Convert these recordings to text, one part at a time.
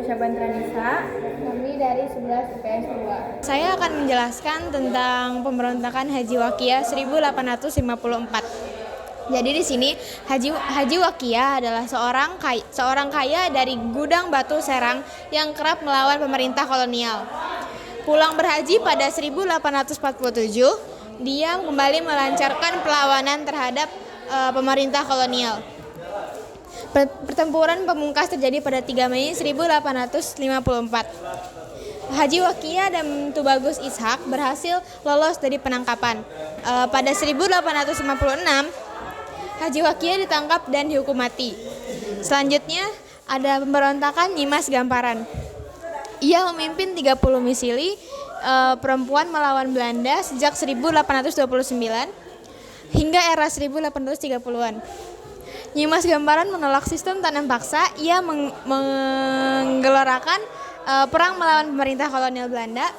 Syabantranisa. Kami dari 11 IPS 2. Saya akan menjelaskan tentang pemberontakan Haji Waqiah 1854. Jadi di sini Haji Waqiah adalah seorang kaya dari Gudang Batu Serang yang kerap melawan pemerintah kolonial. Pulang berhaji pada 1847, dia kembali melancarkan perlawanan terhadap pemerintah kolonial. Pertempuran pamungkas terjadi pada 3 Mei 1854. Haji Waqiah dan Tubagus Ishak berhasil lolos dari penangkapan. Pada 1856, Haji Waqiah ditangkap dan dihukum mati. Selanjutnya ada pemberontakan Nyimas Gamparan. Ia memimpin 30 misili perempuan melawan Belanda sejak 1829 hingga era 1830-an. Nyimas Gamparan menolak sistem tanam paksa. Ia menggelorakan perang melawan pemerintah kolonial Belanda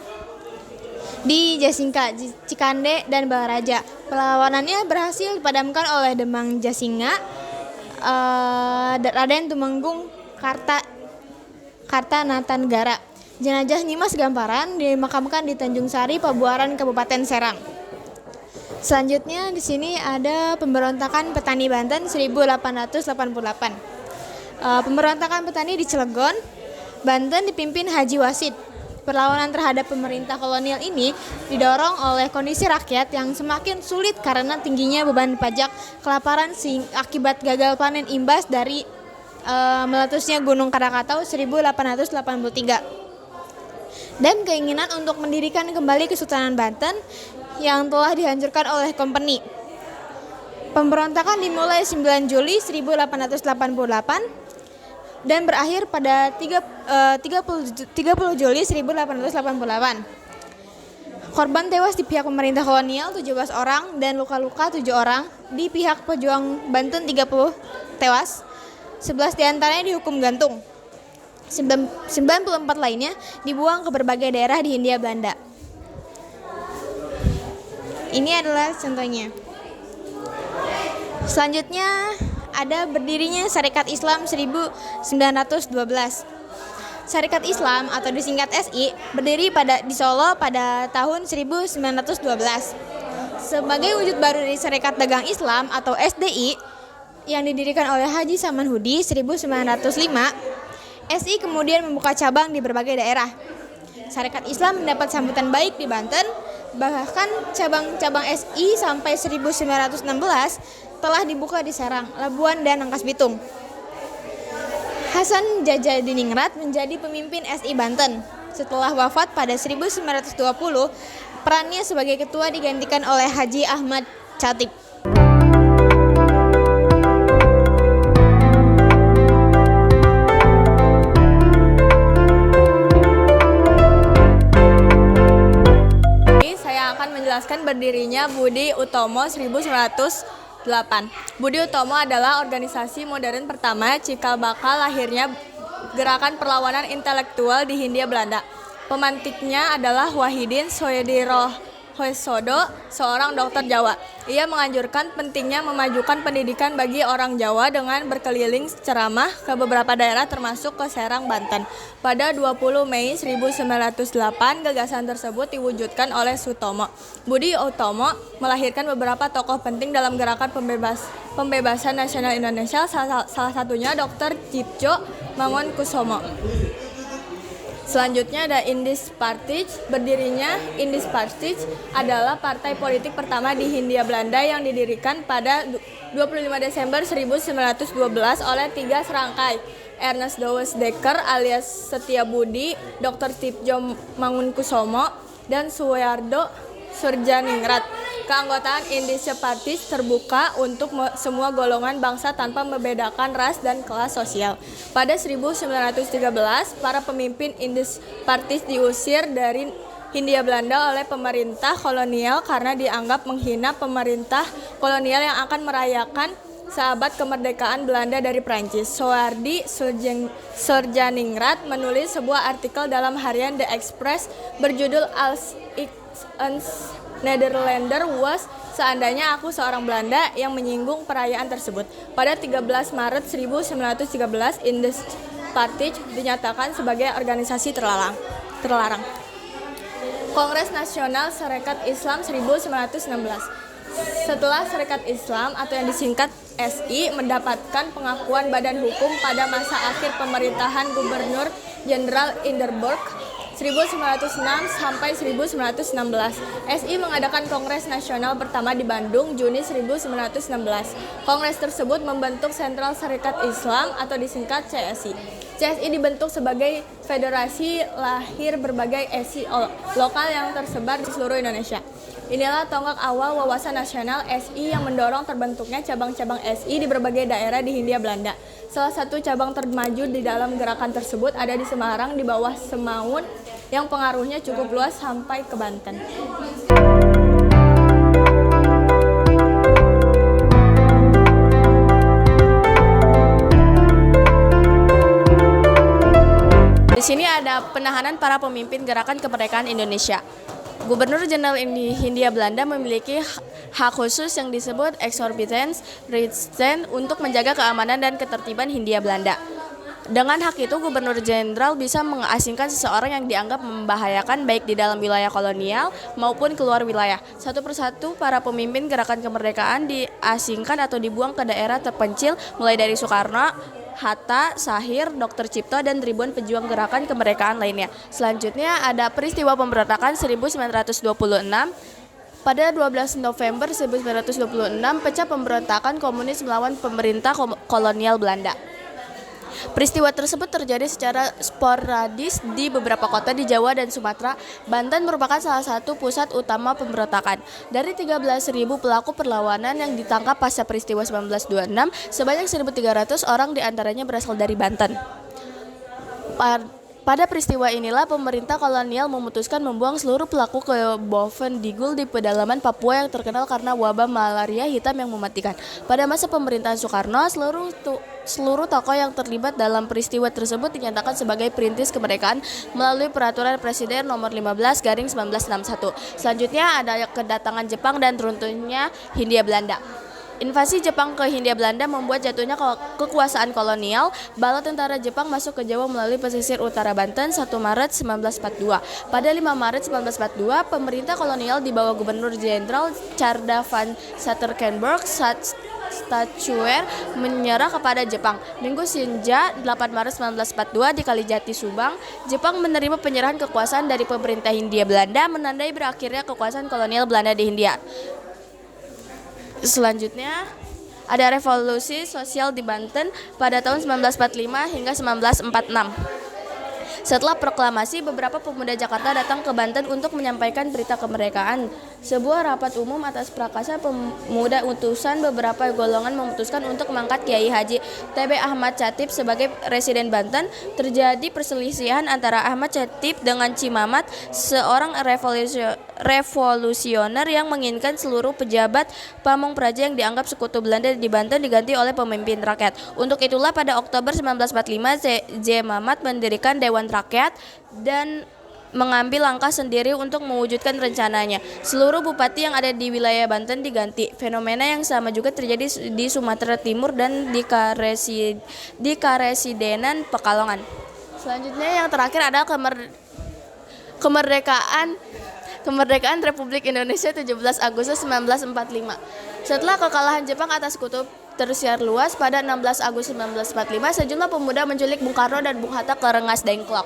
di Jasingka, Cikande, dan Balaraja. Perlawanannya berhasil dipadamkan oleh Demang Jasinga, Raden Tumenggung Kartanatangara. Jenazah Nyimas Gamparan dimakamkan di Tanjung Sari, Pabuaran, Kabupaten Serang. Selanjutnya di sini ada pemberontakan petani Banten 1888. Pemberontakan petani di Cilegon, Banten dipimpin Haji Wasid. Perlawanan terhadap pemerintah kolonial ini didorong oleh kondisi rakyat yang semakin sulit karena tingginya beban pajak, kelaparan akibat gagal panen imbas dari meletusnya Gunung Krakatau 1883. Dan keinginan untuk mendirikan kembali Kesultanan Banten yang telah dihancurkan oleh kompeni. Pemberontakan dimulai 9 Juli 1888 dan berakhir pada 30 Juli 1888. Korban tewas di pihak pemerintah kolonial 17 orang dan luka-luka 7 orang. Di pihak pejuang Banten 30 tewas. 11 diantaranya dihukum gantung. 94 lainnya dibuang ke berbagai daerah di Hindia Belanda. Ini adalah contohnya. Selanjutnya ada berdirinya Syarikat Islam 1912. Syarikat Islam atau disingkat SI berdiri di Solo pada tahun 1912. Sebagai wujud baru dari Syarikat Dagang Islam atau SDI yang didirikan oleh Haji Saman Hudi 1905, SI kemudian membuka cabang di berbagai daerah. Syarikat Islam mendapat sambutan baik di Banten, bahkan cabang-cabang SI sampai 1916 telah dibuka di Serang, Labuan, dan Rangkas Bitung. Hasan Djajadiningrat menjadi pemimpin SI Banten. Setelah wafat pada 1920, perannya sebagai ketua digantikan oleh Haji Ahmad Chatib. Saya akan menjelaskan berdirinya Budi Utomo 1908. Budi Utomo adalah organisasi modern pertama cikal bakal lahirnya gerakan perlawanan intelektual di Hindia Belanda. Pemantiknya adalah Wahidin Soedirohoesodo, seorang dokter Jawa. Ia menganjurkan pentingnya memajukan pendidikan bagi orang Jawa dengan berkeliling ceramah ke beberapa daerah termasuk ke Serang, Banten. Pada 20 Mei 1908, gagasan tersebut diwujudkan oleh Sutomo. Budi Utomo melahirkan beberapa tokoh penting dalam gerakan pembebasan nasional Indonesia, salah satunya Dr. Cipto Mangunkusumo. Selanjutnya ada Indis Partij. Berdirinya Indis Partij adalah partai politik pertama di Hindia Belanda yang didirikan pada 25 Desember 1912 oleh 3 serangkai: Ernest Douwes Dekker alias Setiabudi, Dr. Cipto Mangunkusumo, dan Suharto Surjaningrat. Keanggotaan Indis Partij terbuka untuk semua golongan bangsa tanpa membedakan ras dan kelas sosial. Pada 1913, para pemimpin Indis Partij diusir dari Hindia Belanda oleh pemerintah kolonial karena dianggap menghina pemerintah kolonial yang akan merayakan seabad kemerdekaan Belanda dari Prancis. Suharto Surjaningrat menulis sebuah artikel dalam harian The Express berjudul Als ik een Nederlander was, seandainya aku seorang Belanda, yang menyinggung perayaan tersebut. Pada 13 Maret 1913, Indis Partij dinyatakan sebagai organisasi terlarang. Kongres Nasional Sarekat Islam 1916. Setelah Sarekat Islam atau yang disingkat SI mendapatkan pengakuan badan hukum pada masa akhir pemerintahan Gubernur Jenderal Hindenburg 1906 sampai 1916. SI mengadakan Kongres Nasional pertama di Bandung Juni 1916. Kongres tersebut membentuk Sentral Sarekat Islam atau disingkat CSI. CSI dibentuk sebagai federasi lahir berbagai SI lokal yang tersebar di seluruh Indonesia. Inilah tonggak awal wawasan nasional SI yang mendorong terbentuknya cabang-cabang SI di berbagai daerah di Hindia Belanda. Salah satu cabang termaju di dalam gerakan tersebut ada di Semarang di bawah Semaun yang pengaruhnya cukup luas sampai ke Banten. Di sini ada penahanan para pemimpin gerakan kemerdekaan Indonesia. Gubernur Jenderal Hindia Belanda memiliki hak khusus yang disebut exorbitant rechten untuk menjaga keamanan dan ketertiban Hindia Belanda. Dengan hak itu, Gubernur Jenderal bisa mengasingkan seseorang yang dianggap membahayakan baik di dalam wilayah kolonial maupun keluar wilayah. Satu persatu para pemimpin gerakan kemerdekaan diasingkan atau dibuang ke daerah terpencil mulai dari Soekarno, Hatta, Sahir, Dr. Cipto, dan ribuan pejuang gerakan kemerdekaan lainnya. Selanjutnya ada peristiwa pemberontakan 1926. Pada 12 November 1926, pecah pemberontakan komunis melawan pemerintah kolonial Belanda. Peristiwa tersebut terjadi secara sporadis di beberapa kota di Jawa dan Sumatera. Banten merupakan salah satu pusat utama pemberontakan. Dari 13.000 pelaku perlawanan yang ditangkap pasca peristiwa 1926, sebanyak 1.300 orang diantaranya berasal dari Banten. Pada peristiwa inilah pemerintah kolonial memutuskan membuang seluruh pelaku ke Bovendigul di pedalaman Papua yang terkenal karena wabah malaria hitam yang mematikan. Pada masa pemerintahan Soekarno, seluruh tokoh yang terlibat dalam peristiwa tersebut dinyatakan sebagai perintis kemerdekaan melalui peraturan Presiden nomor 15/1961. Selanjutnya ada kedatangan Jepang dan runtuhnya Hindia Belanda. Invasi Jepang ke Hindia Belanda membuat jatuhnya kekuasaan kolonial. Bala tentara Jepang masuk ke Jawa melalui pesisir utara Banten 1 Maret 1942. Pada 5 Maret 1942, pemerintah kolonial di bawah Gubernur Jenderal Tjarda van Saterkenburg Statuer menyerah kepada Jepang. Minggu Sinja 8 Maret 1942 di Kalijati, Subang, Jepang menerima penyerahan kekuasaan dari pemerintah Hindia Belanda, menandai berakhirnya kekuasaan kolonial Belanda di Hindia. Selanjutnya ada revolusi sosial di Banten pada tahun 1945 hingga 1946. Setelah proklamasi, beberapa pemuda Jakarta datang ke Banten untuk menyampaikan berita kemerdekaan. Sebuah rapat umum atas prakarsa pemuda utusan beberapa golongan memutuskan untuk mengangkat Kiai Haji T.B. Ahmad Chatip sebagai residen Banten. Terjadi perselisihan antara Ahmad Chatip dengan Cimamat, seorang revolusioner yang menginginkan seluruh pejabat pamong praja yang dianggap sekutu Belanda di Banten diganti oleh pemimpin rakyat. Untuk itulah pada Oktober 1945 J. Mamat mendirikan Dewan Rakyat dan mengambil langkah sendiri untuk mewujudkan rencananya. Seluruh bupati yang ada di wilayah Banten diganti. Fenomena yang sama juga terjadi di Sumatera Timur dan di Karesidenan Pekalongan. Selanjutnya yang terakhir adalah kemerdekaan Republik Indonesia 17 Agustus 1945. Setelah kekalahan Jepang atas kutub tersiar luas pada 16 Agustus 1945, sejumlah pemuda menculik Bung Karno dan Bung Hatta ke Rengas Dengklok.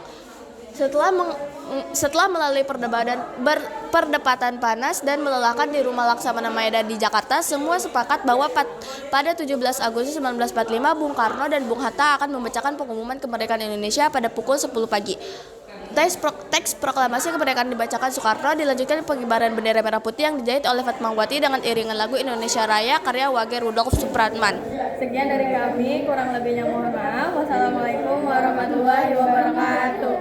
Setelah melalui perdebatan panas dan melelahkan di Rumah Laksamana Maeda di Jakarta, semua sepakat bahwa pada 17 Agustus 1945 Bung Karno dan Bung Hatta akan membacakan pengumuman kemerdekaan Indonesia pada pukul 10 pagi. Teks proklamasi kemerdekaan dibacakan Soekarno, dilanjutkan pengibaran bendera merah putih yang dijahit oleh Fatmawati dengan iringan lagu Indonesia Raya karya Wage Rudolf Supratman. Sekian dari kami, kurang lebihnya mohon maaf. Wassalamualaikum warahmatullahi wabarakatuh.